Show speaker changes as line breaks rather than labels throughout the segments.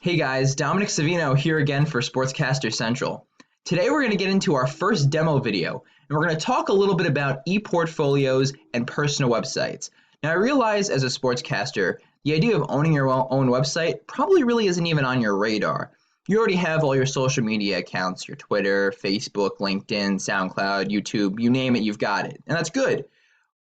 Hey guys, Dominic Savino here again for Sportscaster Central. Today we're going to get into our first demo video, and we're going to talk a little bit about ePortfolios and personal websites. Now I realize as a sportscaster, the idea of owning your own website probably really isn't even on your radar. You already have all your social media accounts, your Twitter, Facebook, LinkedIn, SoundCloud, YouTube, you name it, you've got it, and that's good.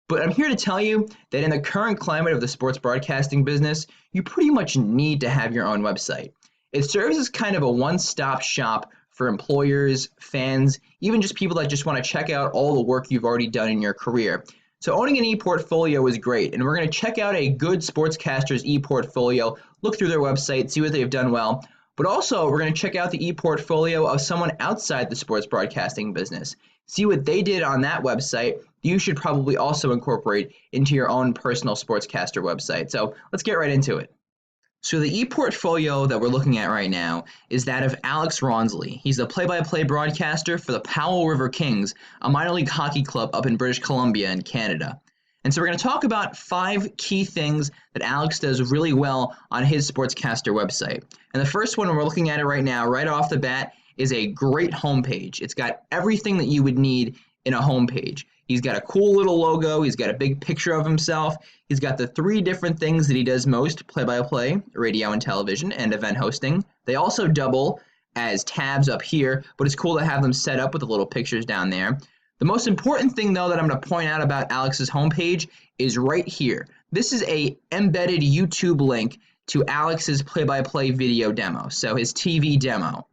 But I'm here to tell you that in the current climate of the sports broadcasting business, you pretty much need to have your own website. It serves as kind of a one-stop shop for employers, fans, even just people that just want to check out all the work you've already done in your career. So owning an ePortfolio is great, and we're going to check out a good sportscaster's ePortfolio, look through their website, see what they've done well, but also we're going to check out the ePortfolio of someone outside the sports broadcasting business. See what they did on that website. You should probably also incorporate into your own personal sportscaster website. So let's get right into it. So the ePortfolio that we're looking at right now is that of Alex Ronsley. He's the play-by-play broadcaster for the Powell River Kings, a minor league hockey club up in British Columbia in Canada. And so we're going to talk about 5 key things that Alex does really well on his sportscaster website. And the first one, we're looking at it right now, right off the bat, is a great homepage. It's got everything that you would need in a homepage. He's got a cool little logo. He's got a big picture of himself. He's got the 3 different things that he does most: play-by-play, radio and television, and event hosting. They also double as tabs up here, but it's cool to have them set up with the little pictures down there. The most important thing, though, that I'm going to point out about Alex's homepage is right here. This is a embedded YouTube link to Alex's play-by-play video demo, so his TV demo.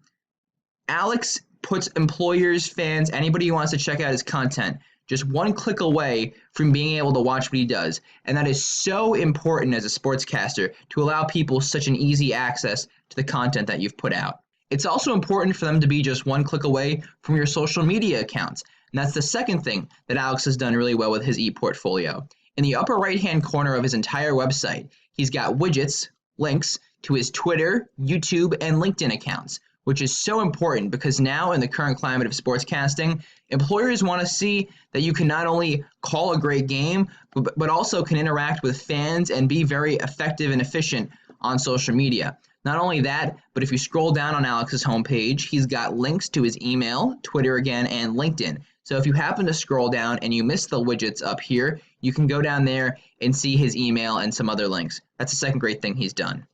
Alex puts employers, fans, anybody who wants to check out his content just one click away from being able to watch what he does. And that is so important as a sportscaster to allow people such an easy access to the content that you've put out. It's also important for them to be just one click away from your social media accounts. And that's the second thing that Alex has done really well with his ePortfolio. In the upper right-hand corner of his entire website, he's got widgets, links to his Twitter, YouTube, and LinkedIn accounts, which is so important because now in the current climate of sportscasting, employers want to see that you can not only call a great game, but also can interact with fans and be very effective and efficient on social media. Not only that, but if you scroll down on Alex's homepage, he's got links to his email, Twitter again, and LinkedIn. So if you happen to scroll down and you miss the widgets up here, you can go down there and see his email and some other links. That's the second great thing he's done.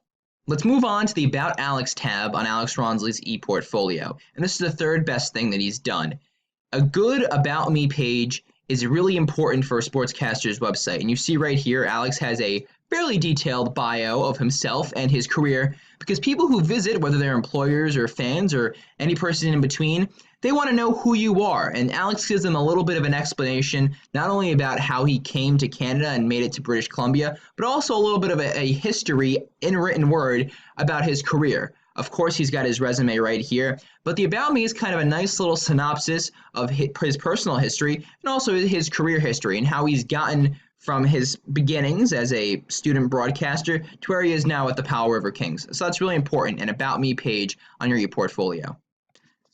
Let's move on to the About Alex tab on Alex Ronsley's ePortfolio. And this is the third best thing that he's done. A good About Me page is really important for a sportscaster's website. And you see right here, Alex has a fairly detailed bio of himself and his career because people who visit, whether they're employers or fans or any person in between, they want to know who you are. And Alex gives them a little bit of an explanation, not only about how he came to Canada and made it to British Columbia, but also a little bit of a history in written word about his career. Of course, he's got his resume right here, but the About Me is kind of a nice little synopsis of his personal history and also his career history and how he's gotten from his beginnings as a student broadcaster to where he is now at the Powell River Kings. So that's really important, an About Me page on your ePortfolio.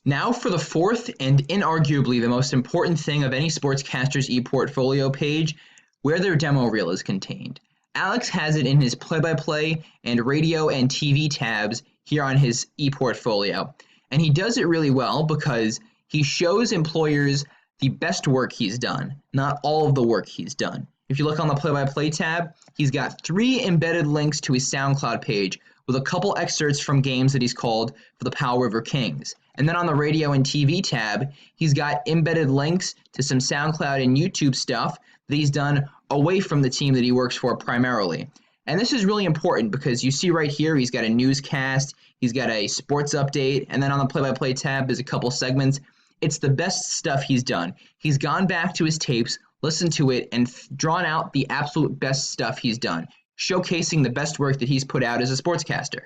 Now for the fourth and inarguably the most important thing of any sportscaster's ePortfolio page, where their demo reel is contained. Alex has it in his play-by-play and radio and TV tabs here on his ePortfolio. And he does it really well because he shows employers the best work he's done, not all of the work he's done. If you look on the play-by-play tab, he's got 3 embedded links to his SoundCloud page with a couple excerpts from games that he's called for the Powell River Kings. And then on the radio and TV tab, he's got embedded links to some SoundCloud and YouTube stuff that he's done away from the team that he works for primarily. And this is really important because you see right here, he's got a newscast, he's got a sports update, and then on the play-by-play tab, there's a couple segments. It's the best stuff he's done. He's gone back to his tapes, listened to it, and drawn out the absolute best stuff he's done, showcasing the best work that he's put out as a sportscaster.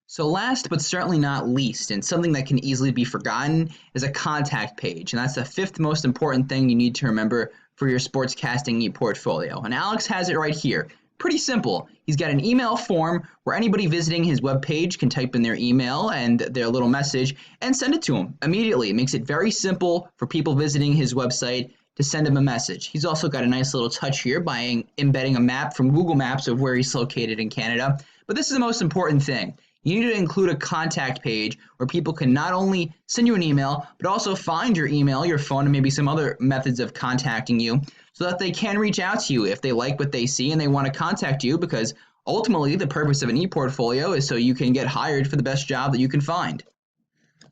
So last but certainly not least, and something that can easily be forgotten, is a contact page. And that's the 5th most important thing you need to remember for your sportscasting ePortfolio. And Alex has it right here. Pretty simple. He's got an email form where anybody visiting his webpage can type in their email and their little message and send it to him immediately. It makes it very simple for people visiting his website to send him a message. He's also got a nice little touch here by embedding a map from Google Maps of where he's located in Canada. But this is the most important thing. You need to include a contact page where people can not only send you an email, but also find your email, your phone, and maybe some other methods of contacting you so that they can reach out to you if they like what they see and they want to contact you, because ultimately the purpose of an ePortfolio is so you can get hired for the best job that you can find.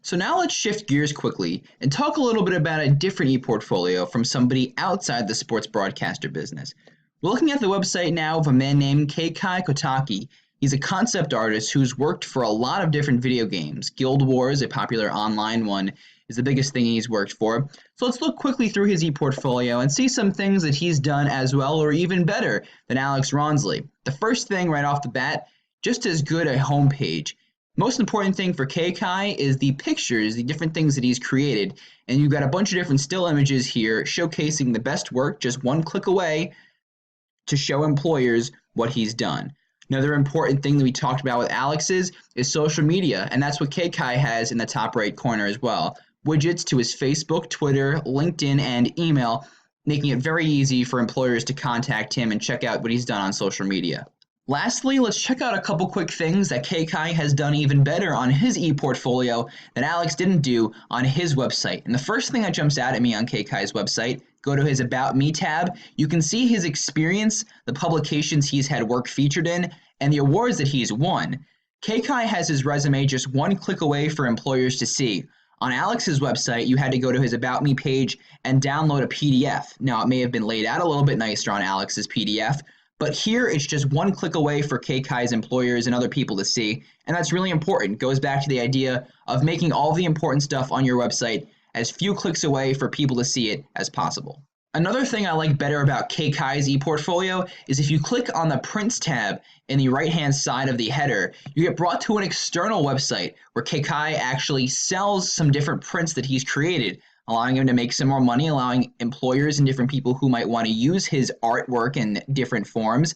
So now let's shift gears quickly and talk a little bit about a different ePortfolio from somebody outside the sports broadcaster business. We're looking at the website now of a man named Keikai Kotaki. He's a concept artist who's worked for a lot of different video games. Guild Wars, a popular online one, is the biggest thing he's worked for. So let's look quickly through his ePortfolio and see some things that he's done as well or even better than Alex Ronsley. The first thing right off the bat, just as good a homepage. Most important thing for Keikai is the pictures, the different things that he's created. And you've got a bunch of different still images here showcasing the best work just one click away to show employers what he's done. Another important thing that we talked about with Alex's is social media, and that's what Keikai has in the top right corner as well. Widgets to his Facebook, Twitter, LinkedIn, and email, making it very easy for employers to contact him and check out what he's done on social media. Lastly, let's check out a couple quick things that Keikai has done even better on his ePortfolio that Alex didn't do on his website. And the first thing that jumps out at me on Keikai's website, go to his About Me tab, you can see his experience, the publications he's had work featured in, and the awards that he's won. Keikai has his resume just one click away for employers to see. On Alex's website, you had to go to his About Me page and download a PDF. Now, it may have been laid out a little bit nicer on Alex's PDF, but here it's just one click away for Keikai's employers and other people to see, and that's really important. It goes back to the idea of making all the important stuff on your website as few clicks away for people to see it as possible. Another thing I like better about Keikai's ePortfolio is if you click on the Prints tab in the right-hand side of the header, you get brought to an external website where Keikai actually sells some different prints that he's created, allowing him to make some more money, allowing employers and different people who might want to use his artwork in different forms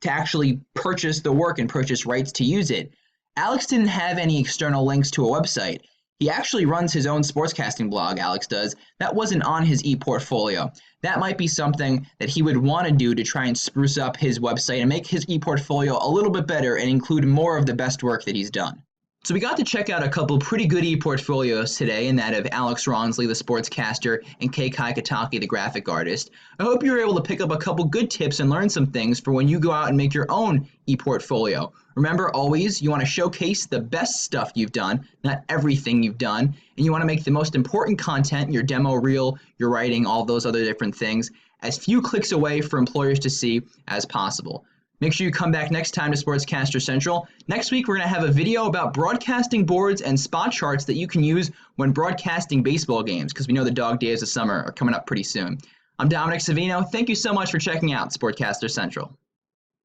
to actually purchase the work and purchase rights to use it. Alex didn't have any external links to a website. He actually runs his own sportscasting blog, Alex does. That wasn't on his ePortfolio. That might be something that he would want to do to try and spruce up his website and make his ePortfolio a little bit better and include more of the best work that he's done. So we got to check out a couple pretty good ePortfolios today, in that of Alex Ronsley, the sportscaster, and Keikai Kotaki, the graphic artist. I hope you were able to pick up a couple good tips and learn some things for when you go out and make your own ePortfolio. Remember, always, you want to showcase the best stuff you've done, not everything you've done, and you want to make the most important content, your demo reel, your writing, all those other different things, as few clicks away for employers to see as possible. Make sure you come back next time to Sportscaster Central. Next week, we're going to have a video about broadcasting boards and spot charts that you can use when broadcasting baseball games, because we know the dog days of summer are coming up pretty soon. I'm Dominic Savino. Thank you so much for checking out Sportscaster Central.